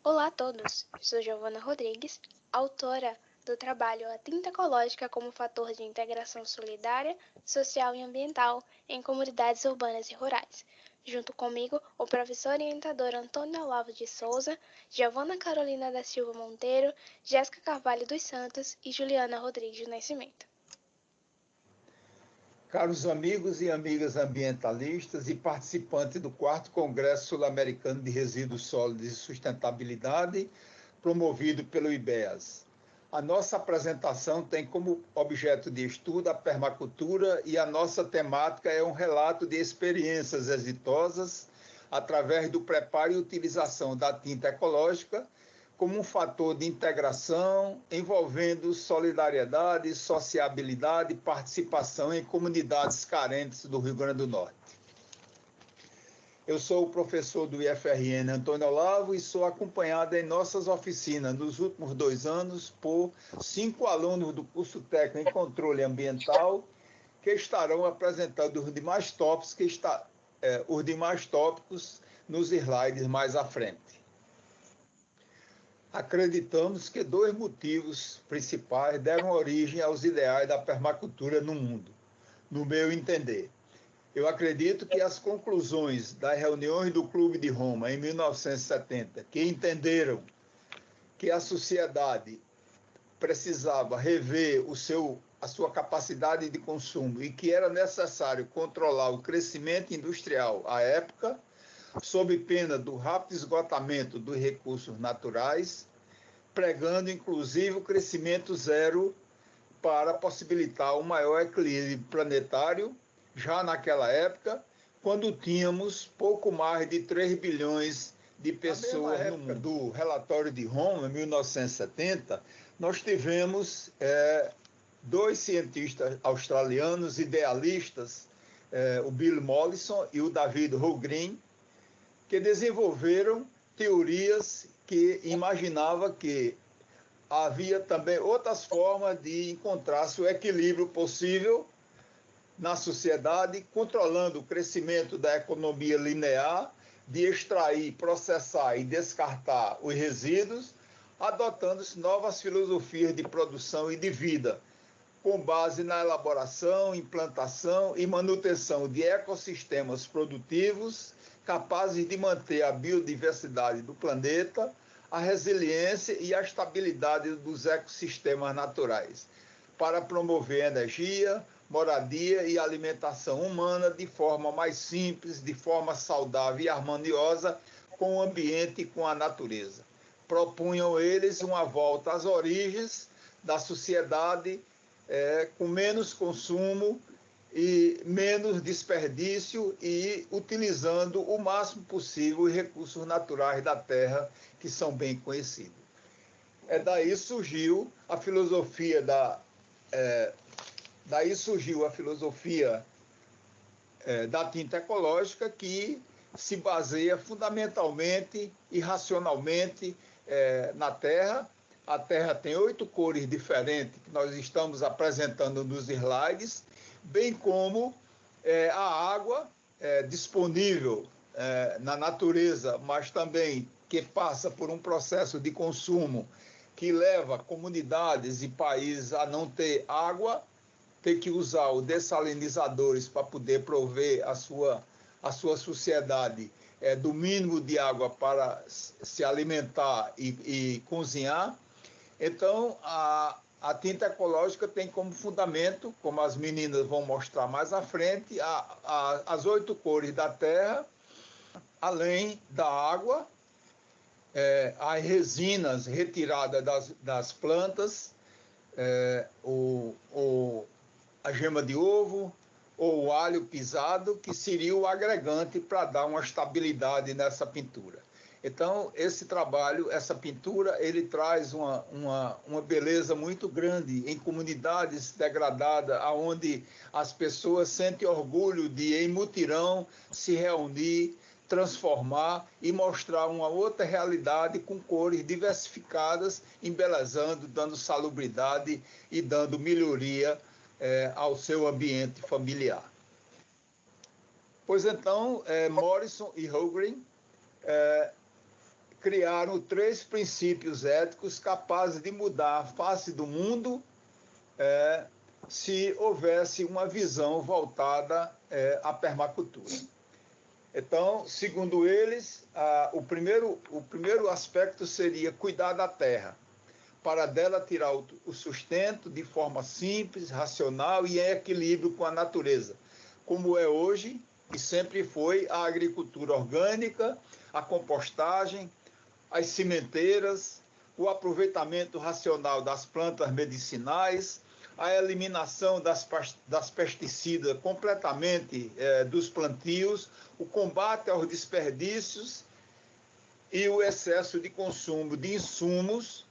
Olá a todos, sou Giovana Rodrigues, autora do trabalho A Tinta Ecológica como Fator de Integração Solidária, Social e Ambiental em Comunidades Urbanas e Rurais. Junto comigo, o professor orientador Antônio Olavo de Souza, Giovana Carolina da Silva Monteiro, Jéssica Carvalho dos Santos e Juliana Rodrigues do Nascimento. Caros amigos e amigas ambientalistas e participantes do 4º Congresso Sul-Americano de Resíduos Sólidos e Sustentabilidade, promovido pelo IBEAS. A nossa apresentação tem como objeto de estudo a permacultura e a nossa temática é um relato de experiências exitosas através do preparo e utilização da tinta ecológica como um fator de integração, envolvendo solidariedade, sociabilidade e participação em comunidades carentes do Rio Grande do Norte. Eu sou o professor do IFRN Antônio Olavo e sou acompanhado em nossas oficinas nos últimos 2 anos por 5 alunos do curso técnico em controle ambiental que estarão apresentando os demais tópicos nos slides mais à frente. Acreditamos que 2 motivos principais deram origem aos ideais da permacultura no mundo, no meu entender. Eu acredito que as conclusões das reuniões do Clube de Roma em 1970, que entenderam que a sociedade precisava rever a sua capacidade de consumo e que era necessário controlar o crescimento industrial à época, sob pena do rápido esgotamento dos recursos naturais, pregando inclusive o crescimento zero para possibilitar um maior equilíbrio planetário, já naquela época, quando tínhamos pouco mais de 3 bilhões de pessoas no mundo. Do relatório de Roma, em 1970, nós tivemos 2 cientistas australianos idealistas, o Bill Mollison e o David Holmgren, que desenvolveram teorias que imaginava que havia também outras formas de encontrar-se o equilíbrio possível na sociedade, controlando o crescimento da economia linear, de extrair, processar e descartar os resíduos, adotando-se novas filosofias de produção e de vida, com base na elaboração, implantação e manutenção de ecossistemas produtivos capazes de manter a biodiversidade do planeta, a resiliência e a estabilidade dos ecossistemas naturais, para promover energia, moradia e alimentação humana de forma mais simples, de forma saudável e harmoniosa com o ambiente e com a natureza. Propunham eles uma volta às origens da sociedade com menos consumo e menos desperdício e utilizando o máximo possível os recursos naturais da terra, que são bem conhecidos. Daí surgiu a filosofia da tinta ecológica, que se baseia fundamentalmente e racionalmente na terra. A terra tem 8 cores diferentes que nós estamos apresentando nos slides, bem como a água disponível na natureza, mas também que passa por um processo de consumo que leva comunidades e países a não ter água, ter que usar os dessalinizadores para poder prover a sua sociedade do mínimo de água para se alimentar e cozinhar. Então, a tinta ecológica tem como fundamento, como as meninas vão mostrar mais à frente, as 8 cores da terra, além da água, as resinas retiradas das plantas, a gema de ovo ou o alho pisado, que seria o agregante para dar uma estabilidade nessa pintura. Então, esse trabalho, essa pintura, ele traz uma beleza muito grande em comunidades degradadas, onde as pessoas sentem orgulho de, em mutirão, se reunir, transformar e mostrar uma outra realidade com cores diversificadas, embelezando, dando salubridade e dando melhoria ao seu ambiente familiar. Pois então, Morrison e Holmgren criaram 3 princípios éticos capazes de mudar a face do mundo se houvesse uma visão voltada à permacultura. Então, segundo eles, o primeiro aspecto seria cuidar da terra, para dela tirar o sustento de forma simples, racional e em equilíbrio com a natureza, como é hoje e sempre foi a agricultura orgânica, a compostagem, as cimenteiras, o aproveitamento racional das plantas medicinais, a eliminação das pesticidas completamente dos plantios, o combate aos desperdícios e o excesso de consumo de insumos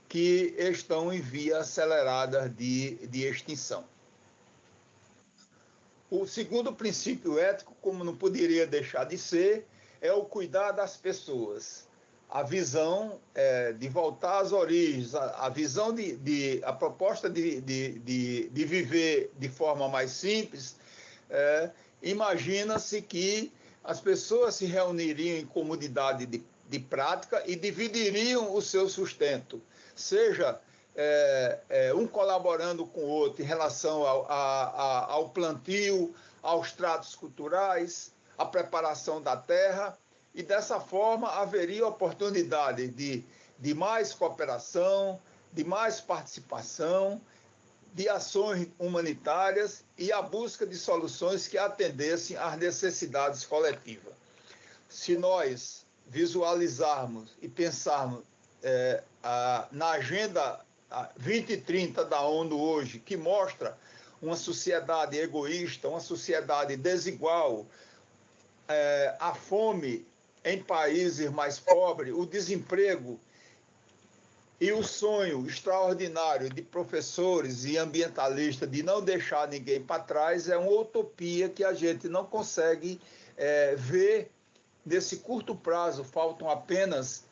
que estão em via acelerada de extinção. O segundo princípio ético, como não poderia deixar de ser, é o cuidar das pessoas. A visão de voltar às origens, a visão a proposta de viver de forma mais simples, imagina-se que as pessoas se reuniriam em comunidade de prática e dividiriam o seu sustento, seja um colaborando com o outro em relação ao plantio, aos tratos culturais, à preparação da terra, e dessa forma haveria oportunidade de mais cooperação, de mais participação, de ações humanitárias e a busca de soluções que atendessem às necessidades coletivas. Se nós visualizarmos e pensarmos na Agenda 2030 da ONU hoje, que mostra uma sociedade egoísta, uma sociedade desigual, a fome em países mais pobres, o desemprego e o sonho extraordinário de professores e ambientalistas de não deixar ninguém para trás, é uma utopia que a gente não consegue ver nesse curto prazo. Faltam apenas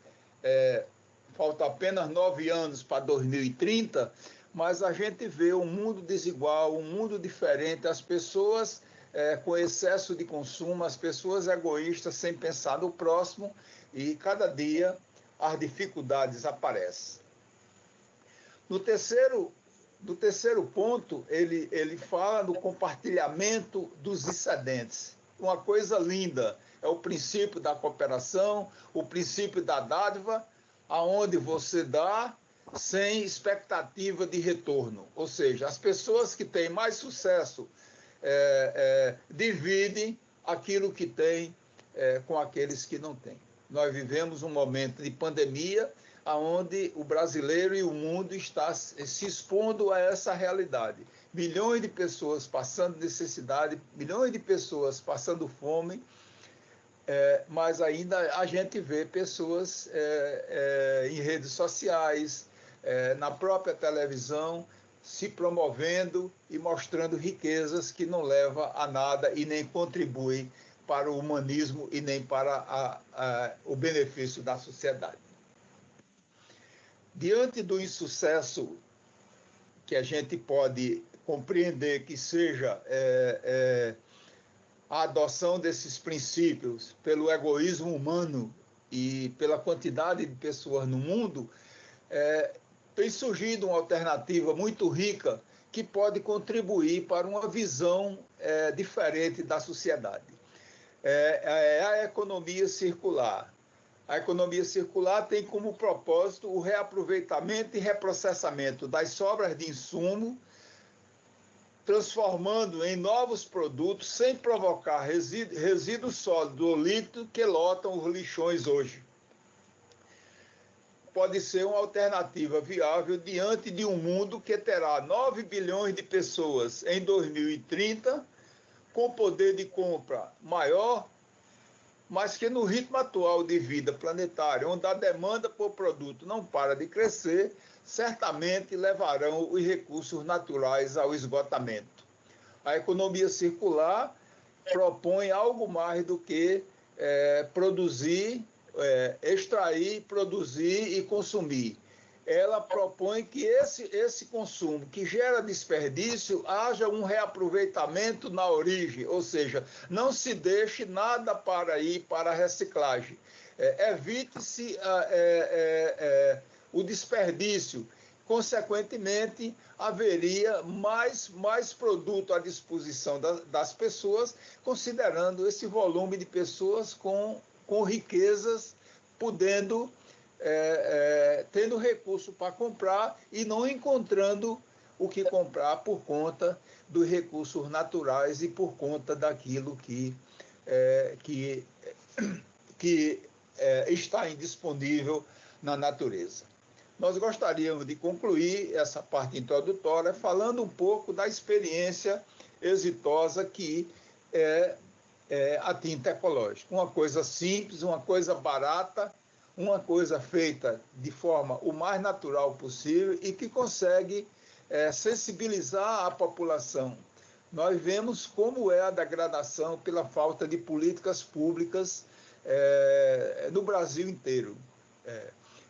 9 anos para 2030, mas a gente vê um mundo desigual, um mundo diferente, as pessoas com excesso de consumo, as pessoas egoístas sem pensar no próximo, e cada dia as dificuldades aparecem. No terceiro ponto, ele fala do compartilhamento dos excedentes. Uma coisa linda, é o princípio da cooperação, o princípio da dádiva, aonde você dá sem expectativa de retorno. Ou seja, as pessoas que têm mais sucesso dividem aquilo que têm com aqueles que não têm. Nós vivemos um momento de pandemia onde o brasileiro e o mundo está se expondo a essa realidade. Milhões de pessoas passando necessidade, milhões de pessoas passando fome, mas ainda a gente vê pessoas em redes sociais, na própria televisão, se promovendo e mostrando riquezas que não levam a nada e nem contribuem para o humanismo e nem para o benefício da sociedade. Diante do insucesso que a gente pode compreender que seja a adoção desses princípios pelo egoísmo humano e pela quantidade de pessoas no mundo, tem surgido uma alternativa muito rica que pode contribuir para uma visão diferente da sociedade. É a economia circular. A economia circular tem como propósito o reaproveitamento e reprocessamento das sobras de insumo, transformando em novos produtos sem provocar resíduos sólidos ou líquidos que lotam os lixões hoje. Pode ser uma alternativa viável diante de um mundo que terá 9 bilhões de pessoas em 2030, com poder de compra maior, mas que no ritmo atual de vida planetária, onde a demanda por produto não para de crescer, certamente levarão os recursos naturais ao esgotamento. A economia circular propõe algo mais do que produzir, extrair, produzir e consumir. ela propõe que esse consumo que gera desperdício, haja um reaproveitamento na origem, ou seja, não se deixe nada para ir para a reciclagem. Evite-se o desperdício. Consequentemente, haveria mais produto à disposição das pessoas, considerando esse volume de pessoas com riquezas, podendo tendo recurso para comprar e não encontrando o que comprar por conta dos recursos naturais e por conta daquilo que está indisponível na natureza. Nós gostaríamos de concluir essa parte introdutória falando um pouco da experiência exitosa que é a tinta ecológica. Uma coisa simples, uma coisa barata, uma coisa feita de forma o mais natural possível e que consegue sensibilizar a população. Nós vemos como é a degradação pela falta de políticas públicas no Brasil inteiro.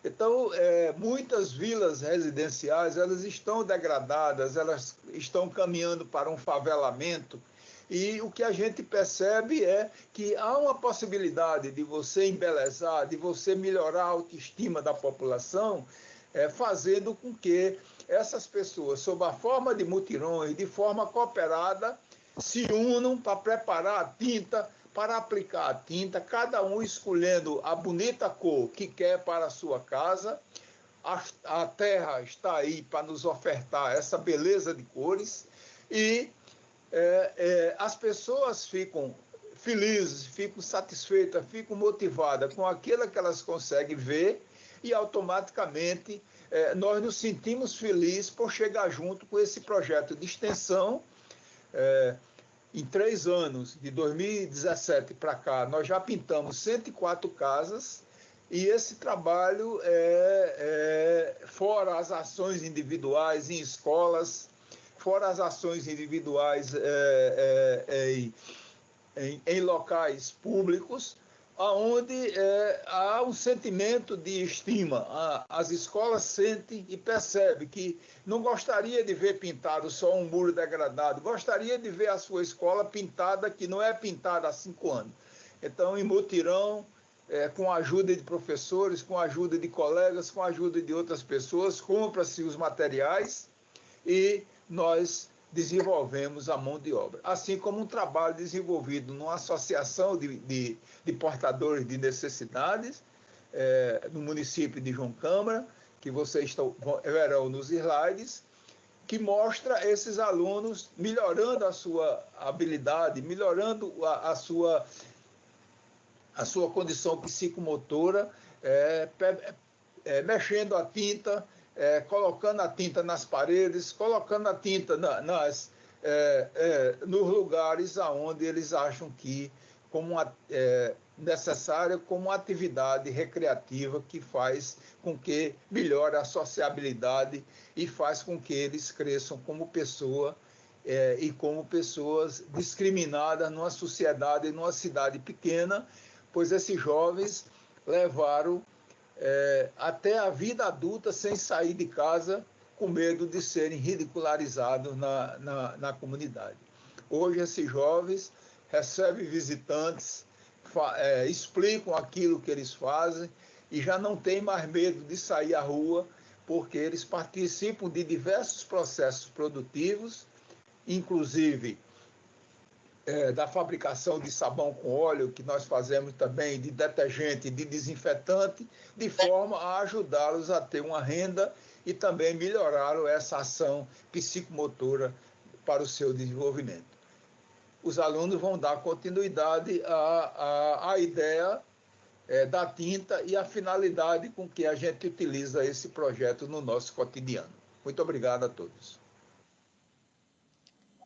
Então, muitas vilas residenciais, elas estão degradadas, elas estão caminhando para um favelamento, e o que a gente percebe é que há uma possibilidade de você embelezar, de você melhorar a autoestima da população, fazendo com que essas pessoas, sob a forma de mutirões, de forma cooperada, se unam para preparar a tinta, para aplicar a tinta, cada um escolhendo a bonita cor que quer para a sua casa. A terra está aí para nos ofertar essa beleza de cores e as pessoas ficam felizes, ficam satisfeitas, ficam motivadas com aquilo que elas conseguem ver e automaticamente nós nos sentimos felizes por chegar junto com esse projeto de extensão. Em 3 anos, de 2017 para cá, nós já pintamos 104 casas e esse trabalho fora as ações individuais em escolas, fora as ações individuais em locais públicos, onde há um sentimento de estima. As escolas sentem e percebem que não gostaria de ver pintado só um muro degradado, gostaria de ver a sua escola pintada, que não é pintada há 5 anos. Então, em mutirão, com a ajuda de professores, com a ajuda de colegas, com a ajuda de outras pessoas, compra-se os materiais e nós desenvolvemos a mão de obra. Assim como um trabalho desenvolvido numa associação de portadores de necessidades, no município de João Câmara, que vocês verão nos slides, que mostra esses alunos melhorando a sua habilidade, melhorando a sua condição psicomotora, mexendo a tinta, colocando a tinta nas paredes, colocando a tinta nos lugares aonde eles acham que necessária como uma atividade recreativa que faz com que melhore a sociabilidade e faz com que eles cresçam como pessoa e como pessoas discriminadas numa sociedade, numa cidade pequena, pois esses jovens levaram até a vida adulta sem sair de casa, com medo de serem ridicularizados na comunidade. Hoje, esses jovens recebem visitantes, explicam aquilo que eles fazem e já não têm mais medo de sair à rua, porque eles participam de diversos processos produtivos, inclusive da fabricação de sabão com óleo, que nós fazemos também, de detergente, de desinfetante, de forma a ajudá-los a ter uma renda e também melhoraram essa ação psicomotora para o seu desenvolvimento. Os alunos vão dar continuidade à ideia da tinta e à finalidade com que a gente utiliza esse projeto no nosso cotidiano. Muito obrigado a todos.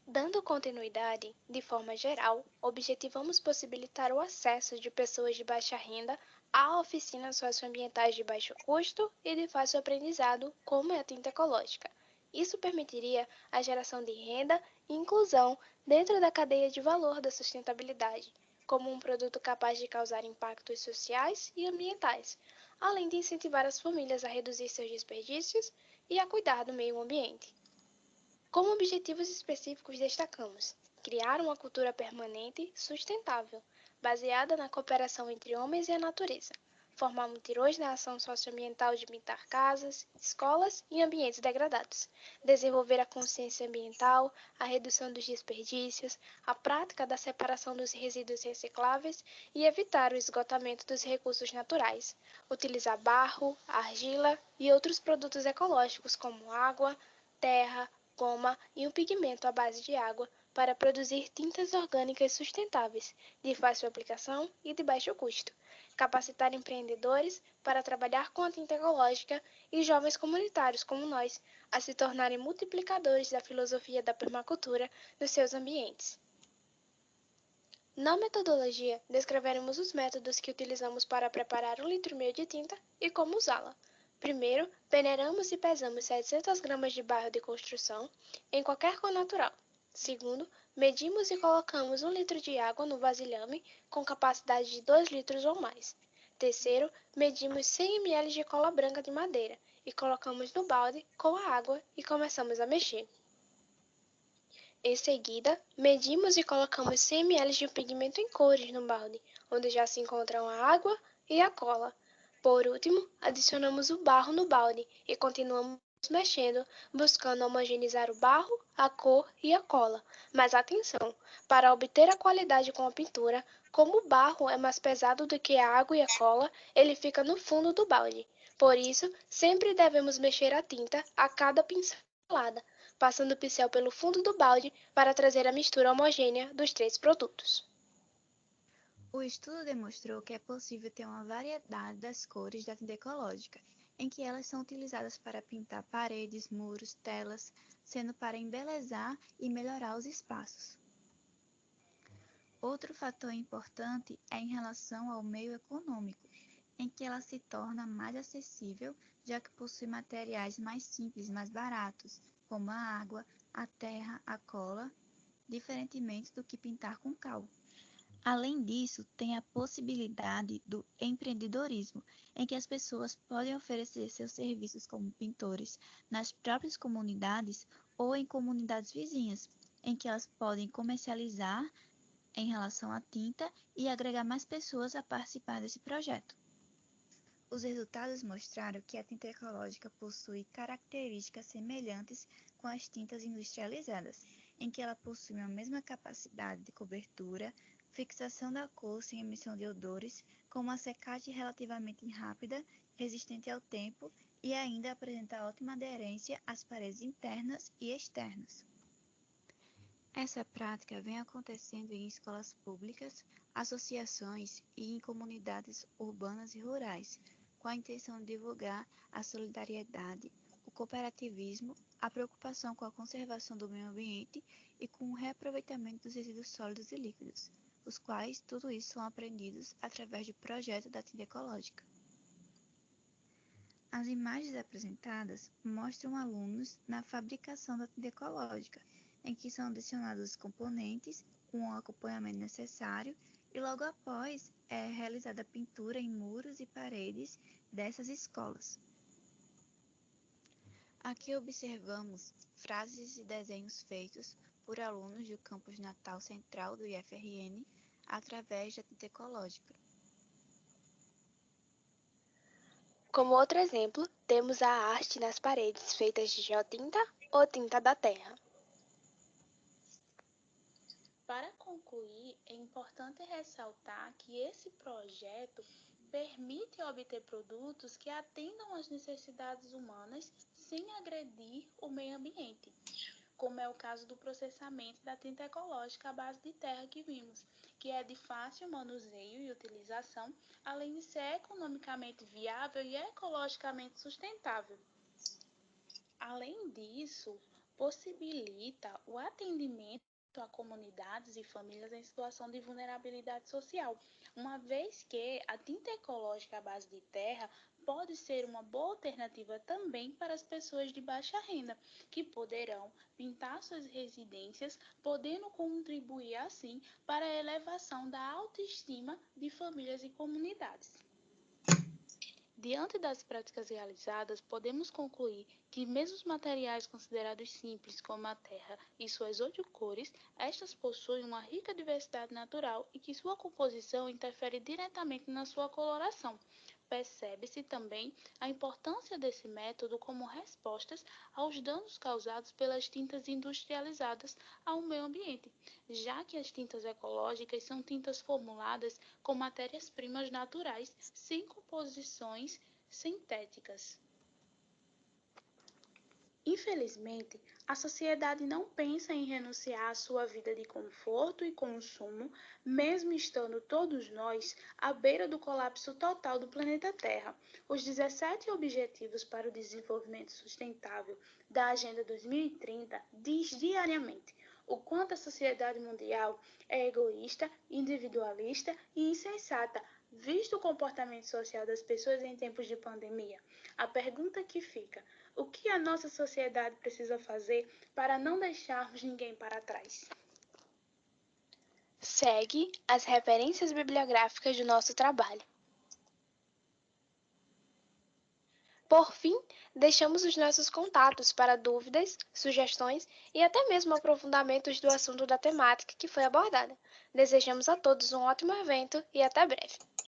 Dando continuidade, de forma geral, objetivamos possibilitar o acesso de pessoas de baixa renda a oficinas socioambientais de baixo custo e de fácil aprendizado, como é a tinta ecológica. Isso permitiria a geração de renda e inclusão dentro da cadeia de valor da sustentabilidade, como um produto capaz de causar impactos sociais e ambientais, além de incentivar as famílias a reduzir seus desperdícios e a cuidar do meio ambiente. Como objetivos específicos, destacamos criar uma cultura permanente sustentável, baseada na cooperação entre homens e a natureza, formar mutirões na ação socioambiental de pintar casas, escolas e ambientes degradados, desenvolver a consciência ambiental, a redução dos desperdícios, a prática da separação dos resíduos recicláveis e evitar o esgotamento dos recursos naturais, utilizar barro, argila e outros produtos ecológicos como água, terra, goma e um pigmento à base de água para produzir tintas orgânicas sustentáveis, de fácil aplicação e de baixo custo. Capacitar empreendedores para trabalhar com a tinta ecológica e jovens comunitários como nós a se tornarem multiplicadores da filosofia da permacultura nos seus ambientes. Na metodologia, descreveremos os métodos que utilizamos para preparar 1,5 litro de tinta e como usá-la. Primeiro, peneiramos e pesamos 700 gramas de barro de construção em qualquer cor natural. Segundo, medimos e colocamos 1 litro de água no vasilhame com capacidade de 2 litros ou mais. Terceiro, medimos 100 ml de cola branca de madeira e colocamos no balde com a água e começamos a mexer. Em seguida, medimos e colocamos 100 ml de um pigmento em cores no balde, onde já se encontram a água e a cola. Por último, adicionamos o barro no balde e continuamos mexendo, buscando homogeneizar o barro, a cor e a cola. Mas atenção, para obter a qualidade com a pintura, como o barro é mais pesado do que a água e a cola, ele fica no fundo do balde. Por isso, sempre devemos mexer a tinta a cada pincelada, passando o pincel pelo fundo do balde para trazer a mistura homogênea dos 3 produtos. O estudo demonstrou que é possível ter uma variedade das cores da tinta ecológica, em que elas são utilizadas para pintar paredes, muros, telas, sendo para embelezar e melhorar os espaços. Outro fator importante é em relação ao meio econômico, em que ela se torna mais acessível, já que possui materiais mais simples e mais baratos, como a água, a terra, a cola, diferentemente do que pintar com cal. Além disso, tem a possibilidade do empreendedorismo, em que as pessoas podem oferecer seus serviços como pintores nas próprias comunidades ou em comunidades vizinhas, em que elas podem comercializar em relação à tinta e agregar mais pessoas a participar desse projeto. Os resultados mostraram que a tinta ecológica possui características semelhantes com as tintas industrializadas, em que ela possui a mesma capacidade de cobertura, fixação da cor sem emissão de odores, com uma secagem relativamente rápida, resistente ao tempo e ainda apresenta ótima aderência às paredes internas e externas. Essa prática vem acontecendo em escolas públicas, associações e em comunidades urbanas e rurais, com a intenção de divulgar a solidariedade, o cooperativismo, a preocupação com a conservação do meio ambiente e com o reaproveitamento dos resíduos sólidos e líquidos, os quais tudo isso são aprendidos através do projeto da tinta ecológica. As imagens apresentadas mostram alunos na fabricação da tinta ecológica, em que são adicionados os componentes com o acompanhamento necessário e logo após é realizada a pintura em muros e paredes dessas escolas. Aqui observamos frases e desenhos feitos por alunos do campus Natal Central do IFRN através da tinta ecológica. Como outro exemplo, temos a arte nas paredes feitas de geotinta ou tinta da terra. Para concluir, é importante ressaltar que esse projeto permite obter produtos que atendam às necessidades humanas sem agredir o meio ambiente, como é o caso do processamento da tinta ecológica à base de terra que vimos, que é de fácil manuseio e utilização, além de ser economicamente viável e ecologicamente sustentável. Além disso, possibilita o atendimento a comunidades e famílias em situação de vulnerabilidade social, uma vez que a tinta ecológica à base de terra pode ser uma boa alternativa também para as pessoas de baixa renda, que poderão pintar suas residências, podendo contribuir assim para a elevação da autoestima de famílias e comunidades. Diante das práticas realizadas, podemos concluir que mesmo os materiais considerados simples, como a terra e suas 8 cores, estas possuem uma rica diversidade natural e que sua composição interfere diretamente na sua coloração. Percebe-se também a importância desse método como respostas aos danos causados pelas tintas industrializadas ao meio ambiente, já que as tintas ecológicas são tintas formuladas com matérias-primas naturais, sem composições sintéticas. Infelizmente, a sociedade não pensa em renunciar à sua vida de conforto e consumo, mesmo estando todos nós à beira do colapso total do planeta Terra. Os 17 Objetivos para o Desenvolvimento Sustentável da Agenda 2030 diz diariamente o quanto a sociedade mundial é egoísta, individualista e insensata, visto o comportamento social das pessoas em tempos de pandemia. A pergunta que fica: o que a nossa sociedade precisa fazer para não deixarmos ninguém para trás? Segue as referências bibliográficas do nosso trabalho. Por fim, deixamos os nossos contatos para dúvidas, sugestões e até mesmo aprofundamentos do assunto da temática que foi abordada. Desejamos a todos um ótimo evento e até breve.